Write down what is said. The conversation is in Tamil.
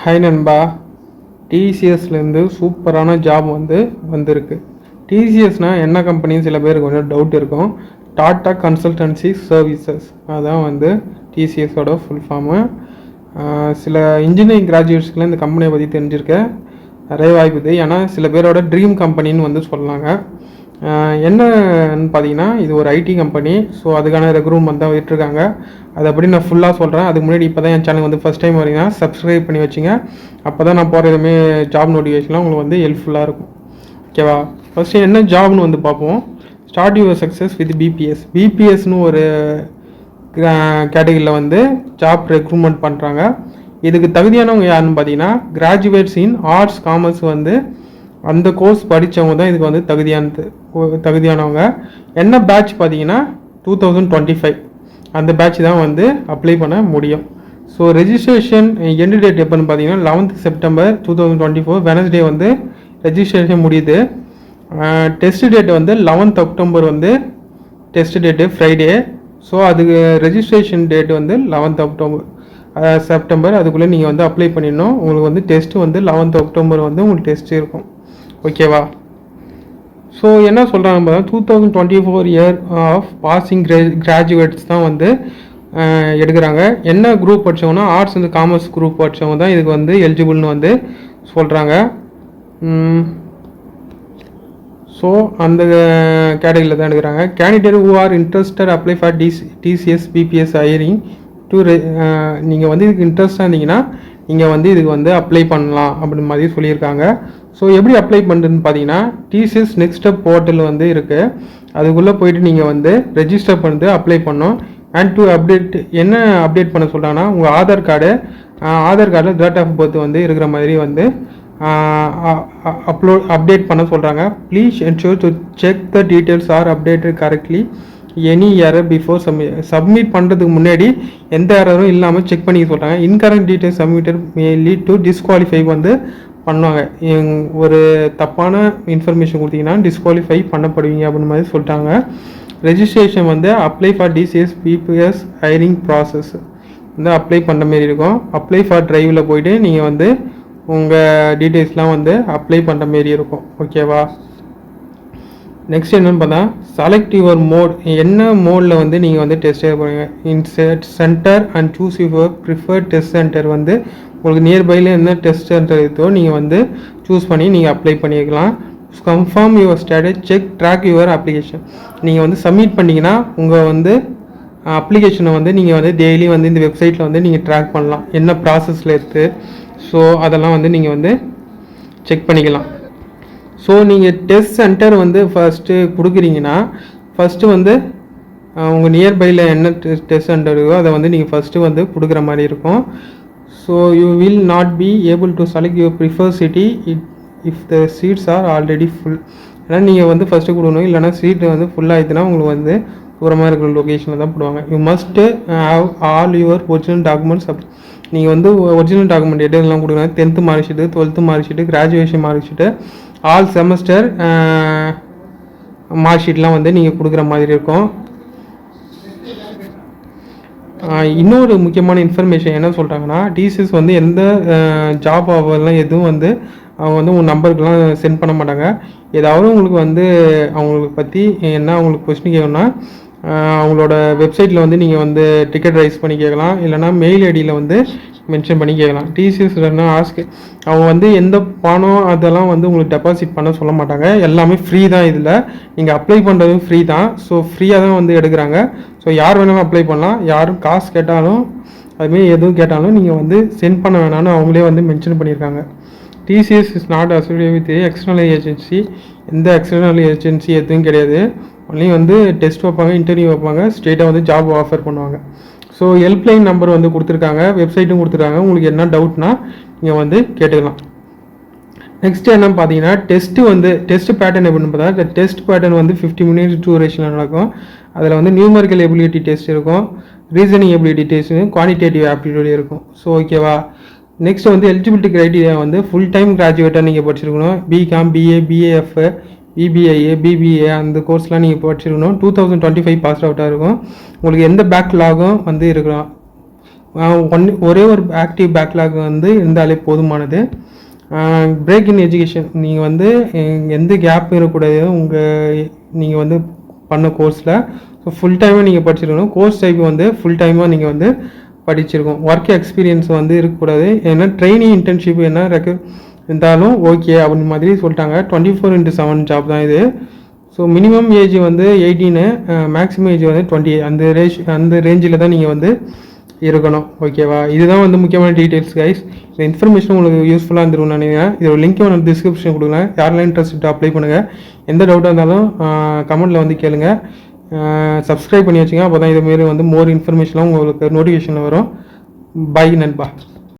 ஹாய் நண்பா, டிசிஎஸ்லேருந்து சூப்பரான ஜாப் வந்திருக்கு. டிசிஎஸ்னால் என்ன கம்பெனின்னு சில பேருக்கு கொஞ்சம் டவுட் இருக்கும். டாட்டா கன்சல்டன்சி சர்வீசஸ், அதான் டிசிஎஸோட ஃபுல் ஃபார்மு. சில இன்ஜினியரிங் கிராஜுவேட்ஸ்க்குலாம் இந்த கம்பெனியை பற்றி தெரிஞ்சிருக்க நிறைய வாய்ப்பு இது. ஏன்னா சில பேரோட ட்ரீம் கம்பெனின்னு சொல்லலாங்க. என்னன்னு பார்த்தீங்கன்னா, இது ஒரு ஐடி கம்பெனி. ஸோ அதுக்கான ரெக்ரூட்மெண்ட் தான் விட்டுருக்காங்க. அதை அப்படி நான் ஃபுல்லாக சொல்கிறேன். அதுக்கு முன்னாடி இப்போ தான் என் சேனல் ஃபஸ்ட் டைம் வரீங்கன்னா சப்ஸ்கிரைப் பண்ணி வச்சுங்க. அப்போ தான் நான் போகிற எதுவுமே ஜாப் நோட்டிஃபிகேஷன்லாம் உங்களுக்கு ஹெல்ப்ஃபுல்லாக இருக்கும். ஓகேவா? ஃபஸ்ட்டு என்ன ஜாப்னு பார்ப்போம். Start your success with BPS. பிபிஎஸ்னு ஒரு கேட்டகரியில் ஜாப் ரெக்ரூட்மெண்ட் பண்ணுறாங்க. இதுக்கு தகுதியானவங்க யாருன்னு பார்த்தீங்கன்னா, கிராஜுவேட்ஸ் இன் ஆர்ட்ஸ் காமர்ஸ் அந்த கோர்ஸ் படித்தவங்க தான் இதுக்கு தகுதியானவங்க. என்ன பேட்ச் பார்த்தீங்கன்னா 2025 அந்த பேட்ச் தான் அப்ளை பண்ண முடியும். ஸோ ரெஜிஸ்ட்ரேஷன் எண்டு டேட் எப்போன்னு பார்த்தீங்கன்னா 11th September 2024 வெனஸ்டே ரெஜிஸ்ட்ரேஷன் முடியுது. Test date 11th October test date Friday. So அதுக்கு ரெஜிஸ்ட்ரேஷன் டேட் 11th September அதுக்குள்ளே நீங்கள் அப்ளை பண்ணிடணும். உங்களுக்கு டெஸ்ட்டு 11th October உங்களுக்கு டெஸ்ட் இருக்கும். ஓகேவா? ஸோ என்ன சொல்கிறாங்க, 2024 இயர் ஆஃப் பாசிங் கிராஜுவேட்ஸ் தான் எடுக்கிறாங்க. என்ன குரூப் படித்தவங்கன்னா ஆர்ட்ஸ் காமர்ஸ் குரூப் படித்தவங்க தான் இதுக்கு எலிஜிபிள்னு சொல்கிறாங்க. ஸோ அந்த கேட்டகரியில் தான் எடுக்கிறாங்க. Candidate who are interested apply for TCS PBS hiring to நீங்கள் இதுக்கு இன்ட்ரெஸ்டாக இருந்தீங்கன்னா நீங்கள் இதுக்கு அப்ளை பண்ணலாம் அப்படின்னு மாதிரி சொல்லியிருக்காங்க. ஸோ எப்படி அப்ளை பண்ணுறதுன்னு பார்த்தீங்கன்னா, டிசிஎஸ் நெக்ஸ்ட் ஸ்டெப் போர்ட்டல் இருக்குது. அதுக்குள்ளே போயிட்டு நீங்கள் ரெஜிஸ்டர் பண்ணிட்டு அப்ளை பண்ணோம். அண்ட் டு அப்டேட் என்ன அப்டேட் பண்ண சொல்கிறாங்கன்னா, உங்கள் ஆதார் கார்டில் டேட் ஆஃப் பர்த் இருக்கிற மாதிரி அப்டேட் பண்ண சொல்கிறாங்க. Please ensure to check the details are updated correctly any error before submit பண்ணுறதுக்கு முன்னாடி எந்த எரரும் இல்லாமல் செக் பண்ணிக்க சொல்கிறாங்க. Incorrect details submitted may lead to disqualify பண்ணுவாங்க. ஒரு தப்பான இன்ஃபர்மேஷன் கொடுத்தீங்கன்னா டிஸ்குவாலிஃபை பண்ணப்படுவீங்க அப்படின்னு மாதிரி சொல்லிட்டாங்க. Registration apply for TCS PBS hiring process apply பண்ணுற மாரி இருக்கும். அப்ளை ஃபார் ட்ரைவில் போயிட்டு நீங்கள் உங்கள் டீட்டெயில்ஸ்லாம் அப்ளை பண்ணுற மாரி இருக்கும். ஓகேவா? நெக்ஸ்ட் என்னென்னு பார்த்தா, செலக்ட் யுவர் மோட். என்ன மோடில் நீங்கள் டெஸ்ட் எழுத போகிறீங்க. Insert centre and choose your preferred test centre உங்களுக்கு நியர்பையில் என்ன டெஸ்ட் சென்டர் இருக்கோ நீங்கள் சூஸ் பண்ணி நீங்கள் அப்ளை பண்ணிக்கலாம். Confirm your status, check track your application. நீங்கள் சப்மிட் பண்ணிங்கன்னா உங்கள் அப்ளிகேஷனை நீங்கள் டெய்லி இந்த வெப்சைட்டில் நீங்கள் ட்ராக் பண்ணலாம், என்ன ப்ராசஸில் இருக்குது. ஸோ அதெல்லாம் நீங்கள் செக் பண்ணிக்கலாம். ஸோ நீங்கள் டெஸ்ட் சென்டர் ஃபஸ்ட்டு கொடுக்குறீங்கன்னா, ஃபஸ்ட்டு உங்கள் நியர்பையில் என்ன டெஸ்ட் சென்டர் இருக்கோ அதை நீங்கள் ஃபஸ்ட்டு கொடுக்குற மாதிரி இருக்கும். So you will not be able to select your prefer city if the seats are already full. ஏன்னா நீங்கள் ஃபஸ்ட்டு கொடுக்கணும், இல்லைனா சீட்டு ஃபுல்லாகிடுதுன்னா உங்களுக்கு தூரமாக இருக்கிற லொக்கேஷனில் தான் போடுவாங்க. You must have all your original documents. நீங்கள் ஒரிஜினல் டாக்குமெண்ட் எதுலாம் கொடுக்குறாங்க, 10th mark sheet, 12th mark sheet, graduation mark sheet, all semester mark ஷீட்லாம் நீங்கள் கொடுக்குற மாதிரி இருக்கும். இன்னொரு முக்கியமான இன்ஃபர்மேஷன் என்ன சொல்கிறாங்கன்னா, டிசிஎஸ் எந்த ஜாப் ஆஃபர்லாம் எதுவும் அவங்க உங்கள் நம்பருக்குலாம் சென்ட் பண்ண மாட்டாங்க. ஏதாவது உங்களுக்கு அவங்களுக்கு பற்றி என்ன அவங்களுக்கு கொஸ்டின் கேட்கணும்னா அவங்களோட வெப்சைட்டில் நீங்கள் டிக்கெட் ரைஸ் பண்ணி கேட்கலாம், இல்லைனா மெயில் ஐடியில் மென்ஷன் பண்ணி கேட்கலாம். டிசிஎஸ் ஆஸ்க் அவங்க எந்த பணம் அதெல்லாம் உங்களுக்கு டெபாசிட் பண்ண சொல்ல மாட்டாங்க. எல்லாமே ஃப்ரீ தான். இதில் நீங்கள் அப்ளை பண்ணுறதும் ஃப்ரீ தான். ஸோ ஃப்ரீயாக தான் எடுக்கிறாங்க. ஸோ யார் வேணாலும் அப்ளை பண்ணலாம். யாரும் காசு கேட்டாலும் அதுமாரி எதுவும் கேட்டாலும் நீங்கள் சென்ட் பண்ண வேணாம்னு அவங்களே மென்ஷன் பண்ணியிருக்காங்க. TCS is not associate with external agency. எந்த எக்ஸ்டர்னல் ஏஜென்சி எதுவும் கிடையாது. ஒன்லி டெஸ்ட் வைப்பாங்க, இன்டர்வியூ வைப்பாங்க, ஸ்ட்ரெயிட்டாக ஜாப் ஆஃபர் பண்ணுவாங்க. ஸோ ஹெல்ப்லைன் நம்பர் கொடுத்துருக்காங்க, வெப்சைட்டும் கொடுத்துருக்காங்க. உங்களுக்கு என்ன டவுட்னா நீங்கள் கேட்டுக்கலாம். நெக்ஸ்ட் என்னன்னு பார்த்தீங்கன்னா, டெஸ்ட் பேட்டர்ன் எப்படின்னு பார்த்தா, இந்த டெஸ்ட் பேட்டர்ன் 50 minutes டூரேஷனில் நடக்கும். அதில் நியூமரிக்கல் எபிலிட்டி டெஸ்ட் இருக்கும், reasoning ability test, quantitative aptitude இருக்கும். ஸோ ஓகேவா? Next eligibility criteria full time கிராஜுவேட்டாக நீங்கள் படிச்சிருக்கணும். BCom, BA, BAF, BBIA, BBA அந்த கோர்ஸ்லாம் நீங்கள் படிச்சிருக்கணும். 2025 பாஸ் அவுட்டாக இருக்கும். உங்களுக்கு எந்த பேக்லாகும் இருக்கலாம். ஒரே ஒரு ஆக்டிவ் பேக்லாக் வந்து இருந்தாலே போதுமானது. பிரேக் இன் எஜுகேஷன், நீங்கள் வந்து எந்த கேப் இருக்கக்கூடாது நீங்கள் வந்து பண்ண கோர்ஸில். ஸோ ஃபுல் டைமாக நீங்கள் படிச்சிருக்கணும். கோர்ஸ் டைப் வந்து ஃபுல் டைமாக நீங்கள் வந்து படிச்சிருக்கோம். ஒர்க் எக்ஸ்பீரியன்ஸ் வந்து இருக்கக்கூடாது. ஏன்னா ட்ரைனிங் இன்டர்ன்ஷிப் என்ன இருந்தாலும் ஓகே அப்படின்னு மாதிரி சொல்லிட்டாங்க. 24/7 ஜாப் தான் இது. ஸோ மினிமம் ஏஜ் வந்து 18, மேக்ஸிமம் ஏஜ் வந்து 20. அந்த ரேஞ்சில் தான் நீங்கள் வந்து இருக்கணும். ஓகேவா? இதுதான் வந்து முக்கியமான டீட்டெயில்ஸ் கைஸ். இந்த இன்ஃபர்மேஷன் உங்களுக்கு யூஸ்ஃபுல்லாக இருந்துருக்கும்னு நினைக்கிறேன். இதோட லிங்க் நான் டிஸ்கிரிப்ஷன் கொடுக்குறேன். யாரெல்லாம் இன்ட்ரெஸ்ட் அப்ளை பண்ணுங்கள். எந்த டவுட்டாக இருந்தாலும் கமெண்ட்டில் வந்து கேளுங்க. சப்ஸ்கிரைப் பண்ணி வச்சுங்க. அப்போ தான் இதுமாரி வந்து மோர் இன்ஃபர்மேஷன்லாம் உங்களுக்கு நோட்டிஃபிகேஷனில் வரும். பை நண்பா.